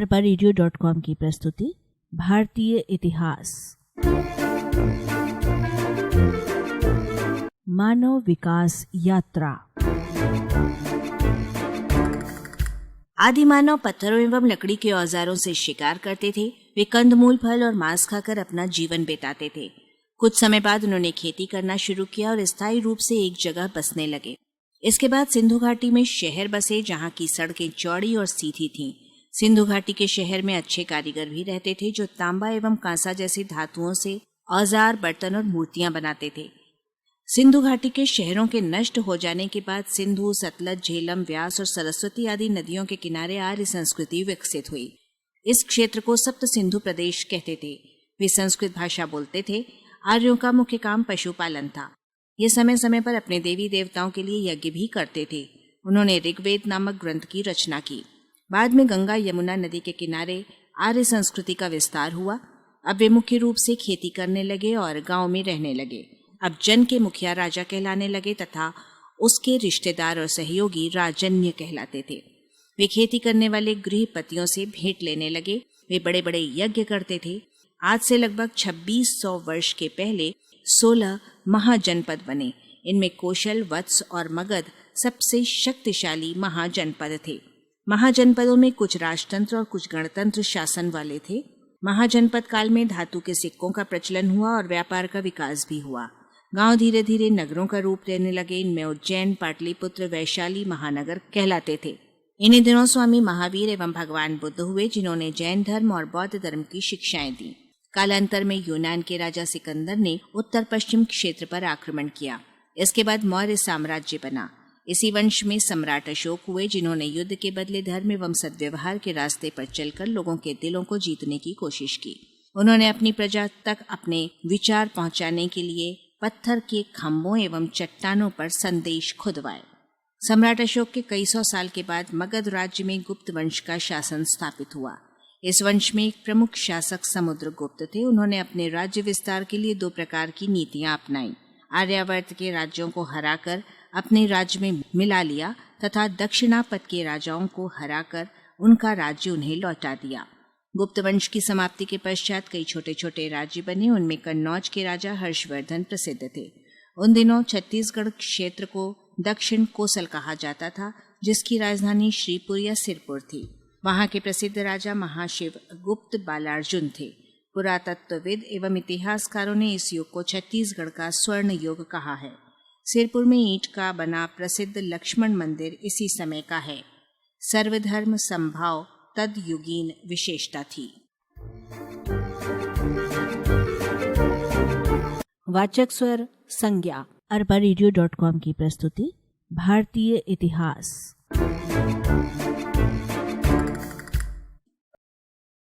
arbareadio.com की प्रस्तुति भारतीय इतिहास। मानव विकास यात्रा। आदि मानव पत्थरों एवं लकड़ी के औजारों से शिकार करते थे। वे कंदमूल, फल और मांस खाकर अपना जीवन बिताते थे। कुछ समय बाद उन्होंने खेती करना शुरू किया और स्थायी रूप से एक जगह बसने लगे। इसके बाद सिंधु घाटी में शहर बसे, जहां की सड़कें चौड़ी और सीधी थीं। सिंधु घाटी के शहर में अच्छे कारीगर भी रहते थे, जो तांबा एवं कांसा जैसी धातुओं से औजार, बर्तन और मूर्तियां बनाते थे। सिंधु घाटी के शहरों के नष्ट हो जाने के बाद सिंधु, सतलज, झेलम, व्यास और सरस्वती आदि नदियों के किनारे आर्य संस्कृति विकसित हुई। इस क्षेत्र को सप्त सिंधु प्रदेश कहते थे। वे संस्कृत भाषा बोलते थे। आर्यों का मुख्य काम पशुपालन था। ये समय समय पर अपने देवी देवताओं के लिए यज्ञ भी करते थे। उन्होंने ऋग्वेद नामक ग्रंथ की रचना की। बाद में गंगा यमुना नदी के किनारे आर्य संस्कृति का विस्तार हुआ। अब वे मुख्य रूप से खेती करने लगे और गांव में रहने लगे। अब जन के मुखिया राजा कहलाने लगे तथा उसके रिश्तेदार और सहयोगी राजन्य कहलाते थे। वे खेती करने वाले गृहपतियों से भेंट लेने लगे। वे बड़े बड़े यज्ञ करते थे। आज से लगभग 2600 वर्ष के पहले 16 महाजनपद बने। इनमें कौशल, वत्स और मगध सबसे शक्तिशाली महाजनपद थे। महाजनपदों में कुछ राजतंत्र और कुछ गणतंत्र शासन वाले थे। महाजनपद काल में धातु के सिक्कों का प्रचलन हुआ और व्यापार का विकास भी हुआ। गांव धीरे धीरे नगरों का रूप लेने लगे। इनमें उज्जैन, पाटलिपुत्र, वैशाली महानगर कहलाते थे। इन्हीं दिनों स्वामी महावीर एवं भगवान बुद्ध हुए, जिन्होंने जैन धर्म और बौद्ध धर्म की शिक्षाएं दी। कालांतर में यूनान के राजा सिकंदर ने उत्तर पश्चिम क्षेत्र पर आक्रमण किया। इसके बाद मौर्य साम्राज्य बना। इसी वंश में सम्राट अशोक हुए, जिन्होंने युद्ध के बदले धर्म एवं सद्व्यवहार के रास्ते पर चलकर लोगों के दिलों को जीतने की कोशिश की। उन्होंने अपनी प्रजा तक अपने विचार पहुंचाने के लिए पत्थर के खंभों एवं चट्टानों पर संदेश खुदवाए। सम्राट अशोक के कई सौ साल के बाद मगध राज्य में गुप्त वंश का शासन स्थापित हुआ। इस वंश में एक प्रमुख शासक समुद्रगुप्त थे। उन्होंने अपने राज्य विस्तार के लिए 2 प्रकार की नीतियां अपनाई। आर्यावर्त के राज्यों को हराकर अपने राज्य में मिला लिया तथा दक्षिणापथ के राजाओं को हराकर उनका राज्य उन्हें लौटा दिया। गुप्त वंश की समाप्ति के पश्चात कई छोटे छोटे राज्य बने। उनमें कन्नौज के राजा हर्षवर्धन प्रसिद्ध थे। उन दिनों छत्तीसगढ़ क्षेत्र को दक्षिण कोसल कहा जाता था, जिसकी राजधानी श्रीपुर या सिरपुर थी। वहां के प्रसिद्ध राजा महाशिव गुप्त बालार्जुन थे। पुरातत्वविद एवं इतिहासकारों ने इस युग को छत्तीसगढ़ का स्वर्ण युग कहा है। सिरपुर में ईंट का बना प्रसिद्ध लक्ष्मण मंदिर इसी समय का है। सर्वधर्म संभाव तदयुगीन विशेषता थी। वाचक स्वर संज्ञा। arbareadio.com की प्रस्तुति भारतीय इतिहास।